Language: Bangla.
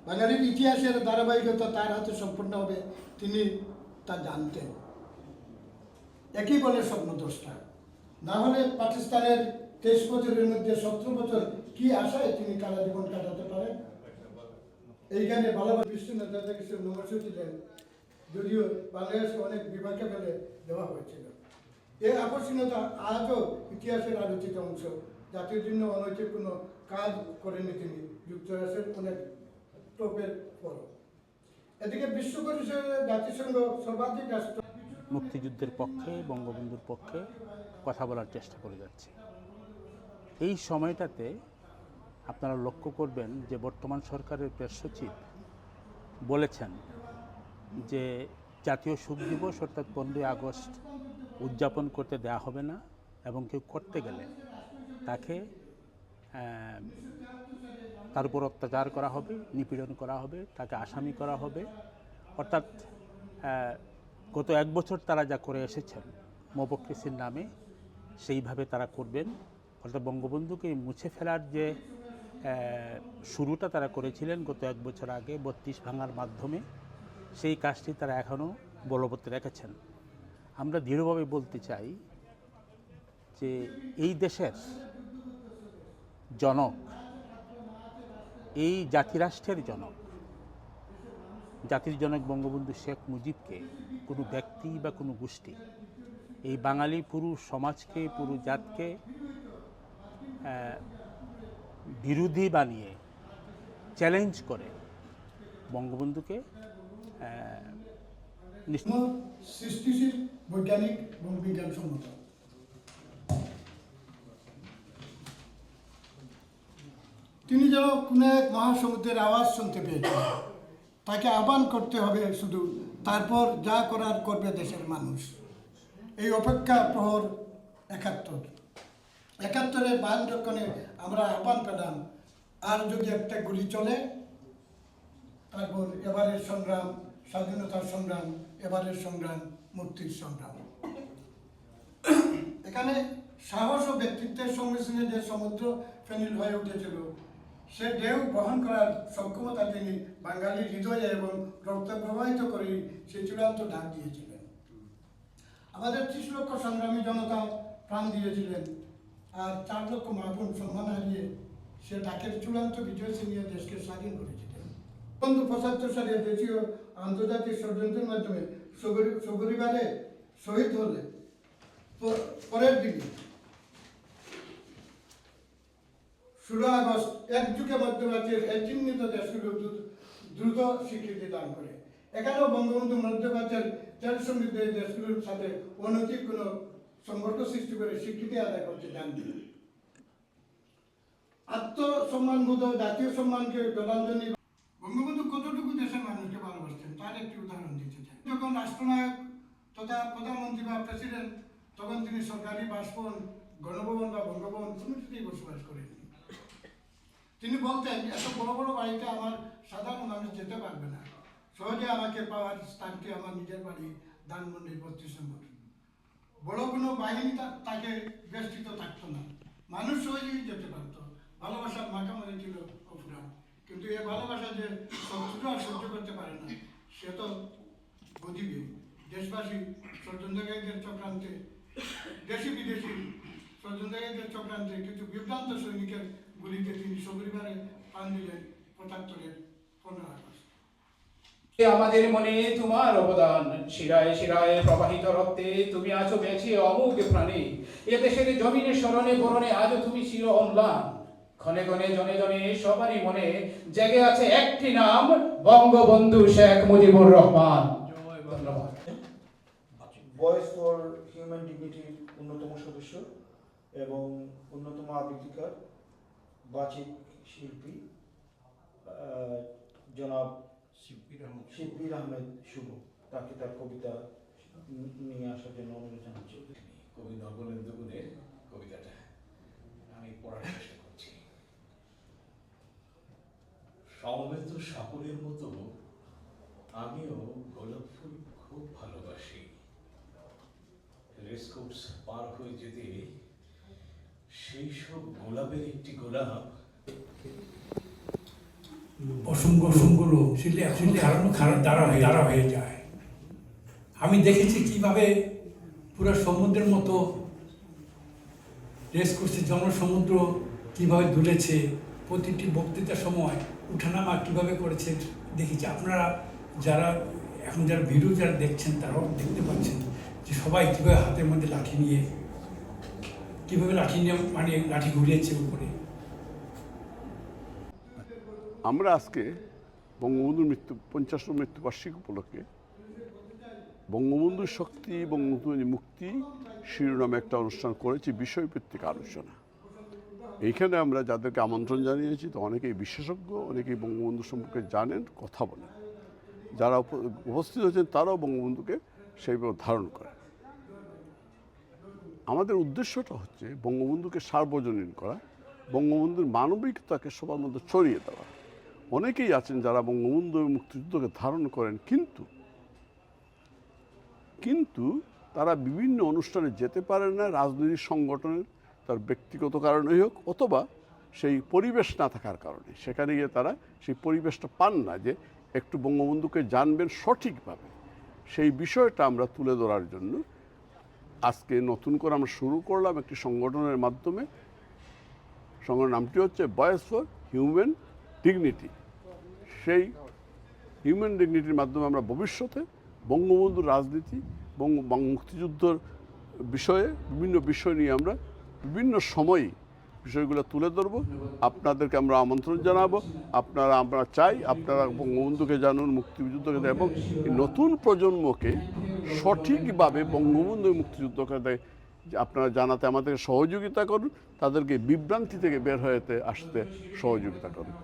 বাঙালির ইতিহাসের ধারাবাহিকতা তার হাতে সম্পূর্ণ হবে, তিনি তা জানতেন। একই বলে স্বপ্নদ্রষ্টা। না হলে পাকিস্তানের 23 বছরের মধ্যে 17 বছর কি আশায় তিনি কারা জীবন কাটাতে পারেন? এইখানে ভালোভাবে বিশ্ব নেতাদের কিছু নমস্য ছিলেন, যদিও বাংলাদেশে অনেক বিভাগে ফেলে দেওয়া হয়েছিল। এই আকর্ষণীয়তা আজও ইতিহাসের আলোচিত অংশ। জাতির জন্য অনৈতিক কোনো কাজ করেনি তিনি, যুক্তরাষ্ট্রের অনেক টোপের পর। এদিকে বিশ্ব পরিষদে জাতিসংঘ সর্বাধিক রাষ্ট্র মুক্তিযুদ্ধের পক্ষে, বঙ্গবন্ধুর পক্ষে কথা বলার চেষ্টা করে যাচ্ছে। এই সময়টাতে আপনারা লক্ষ্য করবেন যে বর্তমান সরকারের প্রেস সচিব বলেছেন যে জাতীয় শোক দিবস অর্থাৎ 15ই আগস্ট উদযাপন করতে দেওয়া হবে না, এবং কেউ করতে গেলে তাকে তার উপর অত্যাচার করা হবে, নিপীড়ন করা হবে, তাকে আসামি করা হবে। অর্থাৎ গত 1 বছর তারা যা করে এসেছেন মোবক্রেসির নামে, সেইভাবে তারা করবেন। অর্থাৎ বঙ্গবন্ধুকে মুছে ফেলার যে শুরুটা তারা করেছিলেন গত 1 বছর আগে 32 ভাঙার মাধ্যমে, সেই কাজটি তারা এখনও বলবৎ রেখেছেন। আমরা দৃঢ়ভাবে বলতে চাই যে এই দেশের জনক, এই জাতিরাষ্ট্রের জনক, জাতির জনক বঙ্গবন্ধু শেখ মুজিবকে কোনো ব্যক্তি বা কোনো গোষ্ঠী এই বাঙালি পুরো সমাজকে, পুরো জাতকে বিরোধী বানিয়ে চ্যালেঞ্জ করে বঙ্গবন্ধুকে সৃষ্টিশীল, বৈজ্ঞানিক এবং বিজ্ঞানসম্মত। তিনি যেন কোনো এক মহাসমুদ্রের আওয়াজ শুনতে পেয়েছেন। তাকে আহ্বান করতে হবে শুধু, তারপর যা করার করবে দেশের মানুষ। এই অপেক্ষা প্রহর 71-এর বান যখনে আমরা আহ্বান পেলাম, আর যদি একটা গুলি চলে, তারপর এবারের সংগ্রাম স্বাধীনতার সংগ্রাম, এবারের সংগ্রাম মুক্তির সংগ্রাম। এখানে সাহস ও ব্যক্তিত্বের সংমিশ্রণে যে সমুদ্র ফেনিল হয়ে উঠেছিল, সে ঢেউ বহন করার সক্ষমতা তিনি বাঙালির হৃদয়ে এবং রক্ত প্রবাহিত করে সেই চূড়ান্ত ডাক দিয়েছিলেন। আমাদের 30 লক্ষ সংগ্রামী জনতা প্রাণ দিয়েছিলেন, আর 4 লক্ষ মা-বোন সম্মান হারিয়ে সে ডাকের চূড়ান্ত বিজয় ছিনিয়ে দেশকে স্বাধীন করেছিলেন। 75 সালে দেশীয় আন্তর্জাতিক ষড়যন্ত্রের মাধ্যমে সপরিবারে শহীদ হলে পরের দিনে 16 আগস্ট একযুগে মধ্যপ্রাচ্যের এই চিহ্নিত দেশগুলো দ্রুত স্বীকৃতি দান করে। এখানেও বঙ্গবন্ধু মধ্যপ্রাচ্যের তেল সমৃদ্ধ এই দেশগুলোর সাথে অনৈতিক কোনো সম্পর্ক সৃষ্টি করে স্বীকৃতি আদায় করতে চান। আত্মসম্মানবোধ, জাতীয় সম্মানকে জলাঞ্জলি। বঙ্গবন্ধু কতটুকু দেশের মানুষকে ভালোবাসতেন তার একটি উদাহরণ দিতে চাই। যখন রাষ্ট্রনায়ক তথা প্রধানমন্ত্রী বা প্রেসিডেন্ট, তখন তিনি সরকারি বাসভবন, গণভবন বা বঙ্গভবন কোনো কিছুতেই বসবাস করেননি। তিনি বলতেন, এত বড় বড় বাড়িতে আমার সাধারণ মানুষ যেতে পারবে না, সহজে আমাকে পাওয়ার স্থানটি আমার নিজের বাড়ি ধানমন্ডির 32 নম্বর। বড় কোনো বাহিনী তাকে বেষ্টিত থাকতো না, মানুষ সহজেই যেতে পারত। ভালোবাসার মাখামাখি ছিল অফুরান। কিন্তু এ ভালোবাসা যে শত্রুরা সহ্য করতে পারে না, সে তো বুঝিবে। দেশবাসী ষড়যন্ত্রকারীদের চক্রান্তে, দেশি বিদেশি ষড়যন্ত্রকারীদের চক্রান্তে কিছু বিভ্রান্ত সৈনিকের গুলিতে তিনি সপরিবারে প্রাণ দিলেন 75-এর 15 আগস্ট। আমাদের মনে তোমার অবদান, শিরায় শিরায় প্রবাহিত রক্তে তুমি আছো বেঁচে অমুক প্রাণে। এ দেশের জমিনে স্মরণে বরণে আজও তুমি চির অম্লান। ক্ষণে ক্ষণে জনে জনে সবারই মনে জেগে আছে একটি নাম, বঙ্গবন্ধু শেখ মুজিবুর রহমান। ধন্যবাদ। ভয়েস ফর হিউম্যান ডিগনিটির অন্যতম সদস্য এবং অন্যতম আবৃত্তিকার, বাচিক শিল্পী জনাব শিব্বির আহমেদ শুভ, তাকে তার কবিতা নিয়ে আসার জন্য অনুরোধ জানাচ্ছি। কবি নবলেন্দু গুণের কবিতাটা আমি পড়ার চেষ্টা করছি। সমবেত সকলের মতো আমিও গোলাপ ফুল খুব ভালোবাসি। রেসকোর্স পার হয়ে যেতে সেই সব গোলাপের একটি গোলাপ অসংখ্য অসংখ্য লোক সেটা এখন খারাপ দ্বারা হয়ে যায়। আমি দেখেছি কিভাবে পুরো সমুদ্রের মতো রেস করছে, জনসমুদ্র কিভাবে দুলেছে, প্রতিটি বক্তৃতার সময় উঠানামা কিভাবে করেছে দেখেছি। আপনারা যারা ভিডিও যারা দেখছেন তারাও দেখতে পাচ্ছেন যে সবাই কীভাবে হাতের মধ্যে লাঠি নিয়ে মানে লাঠি ঘুরিয়েছে উপরে। আমরা আজকে বঙ্গবন্ধুর 50তম মৃত্যুবার্ষিকী উপলক্ষে বঙ্গবন্ধুর শক্তি, বঙ্গবন্ধুর মুক্তি শিরোনামে একটা অনুষ্ঠান করেছি, বিষয়ভিত্তিক আলোচনা। এইখানে আমরা যাদেরকে আমন্ত্রণ জানিয়েছি তো অনেকেই বিশেষজ্ঞ, অনেকেই বঙ্গবন্ধু সম্পর্কে জানেন, কথা বলেন। যারা উপস্থিত হয়েছেন তারাও বঙ্গবন্ধুকে সেইভাবে ধারণ করেন। আমাদের উদ্দেশ্যটা হচ্ছে বঙ্গবন্ধুকে সার্বজনীন করা, বঙ্গবন্ধুর মানবিকতাকে সবার মধ্যে ছড়িয়ে দেওয়া। অনেকেই আছেন যারা বঙ্গবন্ধু মুক্তিযুদ্ধকে ধারণ করেন, কিন্তু তারা বিভিন্ন অনুষ্ঠানে যেতে পারেন না, রাজনৈতিক সংগঠনের তার ব্যক্তিগত কারণেই হোক অথবা সেই পরিবেশ না থাকার কারণে। সেখানে গিয়ে তারা সেই পরিবেশটা পান না যে একটু বঙ্গবন্ধুকে জানবেন সঠিকভাবে। সেই বিষয়টা আমরা তুলে ধরার জন্য আজকে নতুন করে আমরা শুরু করলাম একটি সংগঠনের মাধ্যমে। সংগঠনের নামটি হচ্ছে ভয়েস ফর হিউম্যান ডিগনিটি। সেই হিউম্যান ডিগনিটির মাধ্যমে আমরা ভবিষ্যতে বঙ্গবন্ধুর রাজনীতি, মুক্তিযুদ্ধের বিষয়ে বিভিন্ন বিষয় নিয়ে আমরা বিভিন্ন সময়ে বিষয়গুলো তুলে ধরবো। আপনাদেরকে আমরা আমন্ত্রণ জানাবো। আমরা চাই আপনারা বঙ্গবন্ধুকে জানুন, মুক্তিযুদ্ধকে দেয় এবং নতুন প্রজন্মকে সঠিকভাবে বঙ্গবন্ধু মুক্তিযুদ্ধকে দেয় আপনারা জানাতে আমাদেরকে সহযোগিতা করুন, তাদেরকে বিভ্রান্তি থেকে বের হয়ে আসতে সহযোগিতা করুন।